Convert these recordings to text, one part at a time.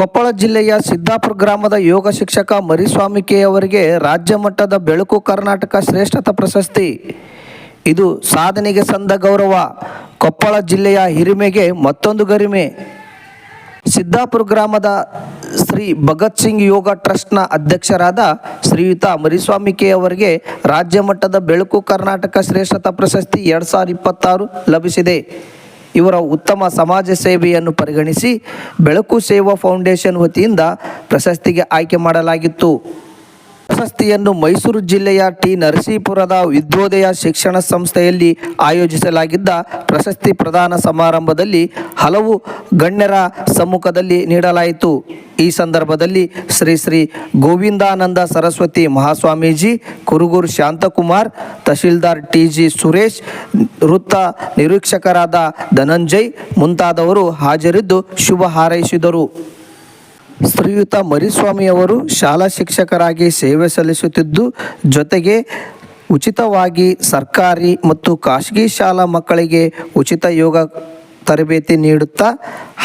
ಕೊಪ್ಪಳ ಜಿಲ್ಲೆಯ ಸಿದ್ದಾಪುರ ಗ್ರಾಮದ ಯೋಗ ಶಿಕ್ಷಕ ಮರಿಸ್ವಾಮಿ ಕೆ ಅವರಿಗೆ ರಾಜ್ಯ ಮಟ್ಟದ ಬೆಳಕು ಕರ್ನಾಟಕ ಶ್ರೇಷ್ಠತಾ ಪ್ರಶಸ್ತಿ. ಇದು ಸಾಧನೆಗೆ ಸಂದ ಗೌರವ. ಕೊಪ್ಪಳ ಜಿಲ್ಲೆಯ ಹಿರಿಮೆಗೆ ಮತ್ತೊಂದು ಗರಿಮೆ. ಸಿದ್ದಾಪುರ ಗ್ರಾಮದ ಶ್ರೀ ಭಗತ್ ಸಿಂಗ್ ಯೋಗ ಟ್ರಸ್ಟ್ನ ಅಧ್ಯಕ್ಷರಾದ ಶ್ರೀಯುತ ಮರಿಸ್ವಾಮಿ ಕೆ ಅವರಿಗೆ ರಾಜ್ಯ ಮಟ್ಟದ ಬೆಳಕು ಕರ್ನಾಟಕ ಶ್ರೇಷ್ಠತಾ ಪ್ರಶಸ್ತಿ 2026 ಲಭಿಸಿದೆ. ಇವರ ಉತ್ತಮ ಸಮಾಜ ಸೇವೆಯನ್ನು ಪರಿಗಣಿಸಿ ಬೆಳಕು ಸೇವಾ ಫೌಂಡೇಶನ್ ವತಿಯಿಂದ ಪ್ರಶಸ್ತಿಗೆ ಆಯ್ಕೆ ಮಾಡಲಾಗಿತ್ತು. ಪ್ರಶಸ್ತಿಯನ್ನು ಮೈಸೂರು ಜಿಲ್ಲೆಯ ಟಿ. ನರಸೀಪುರದ ವಿದ್ಯೋದಯ ಶಿಕ್ಷಣ ಸಂಸ್ಥೆಯಲ್ಲಿ ಆಯೋಜಿಸಲಾಗಿದ್ದ ಪ್ರಶಸ್ತಿ ಪ್ರದಾನ ಸಮಾರಂಭದಲ್ಲಿ ಹಲವು ಗಣ್ಯರ ಸಮ್ಮುಖದಲ್ಲಿ ನೀಡಲಾಯಿತು. ಈ ಸಂದರ್ಭದಲ್ಲಿ ಶ್ರೀ ಗೋವಿಂದಾನಂದ ಸರಸ್ವತಿ ಮಹಾಸ್ವಾಮೀಜಿ, ಕುರುಗೂರು ಶಾಂತಕುಮಾರ್, ತಹಶೀಲ್ದಾರ್ ಟಿ.ಜಿ. ಸುರೇಶ್, ವೃತ್ತ ನಿರೀಕ್ಷಕರಾದ ಧನಂಜಯ್ ಮುಂತಾದವರು ಹಾಜರಿದ್ದು ಶುಭ ಹಾರೈಸಿದರು. ಶ್ರೀಯುತ ಮರಿಸ್ವಾಮಿಯವರು ಶಾಲಾ ಶಿಕ್ಷಕರಾಗಿ ಸೇವೆ ಸಲ್ಲಿಸುತ್ತಿದ್ದು, ಜೊತೆಗೆ ಉಚಿತವಾಗಿ ಸರ್ಕಾರಿ ಮತ್ತು ಖಾಸಗಿ ಶಾಲಾ ಮಕ್ಕಳಿಗೆ ಉಚಿತ ಯೋಗ ತರಬೇತಿ ನೀಡುತ್ತಾ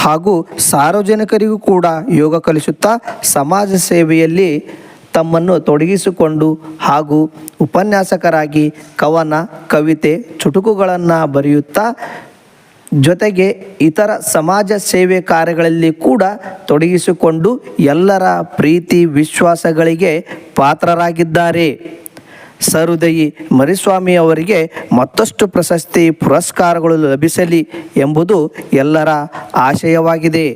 ಹಾಗೂ ಸಾರ್ವಜನಿಕರಿಗೂ ಕೂಡ ಯೋಗ ಕಲಿಸುತ್ತಾ ಸಮಾಜ ಸೇವೆಯಲ್ಲಿ ತಮ್ಮನ್ನು ತೊಡಗಿಸಿಕೊಂಡು ಹಾಗೂ ಉಪನ್ಯಾಸಕರಾಗಿ ಕವನ, ಕವಿತೆ, ಚುಟುಕುಗಳನ್ನು ಬರೆಯುತ್ತಾ ಜೊತೆಗೆ ಇತರ ಸಮಾಜ ಸೇವೆ ಕಾರ್ಯಗಳಲ್ಲಿ ಕೂಡ ತೊಡಗಿಸಿಕೊಂಡು ಎಲ್ಲರ ಪ್ರೀತಿ ವಿಶ್ವಾಸಗಳಿಗೆ ಪಾತ್ರರಾಗಿದ್ದಾರೆ. ಸಹೃದಯಿ ಮರಿಸ್ವಾಮಿ ಅವರಿಗೆ ಮತ್ತಷ್ಟು ಪ್ರಶಸ್ತಿ ಪುರಸ್ಕಾರಗಳು ಲಭಿಸಲಿ ಎಂಬುದು ಎಲ್ಲರ ಆಶಯವಾಗಿದೆ.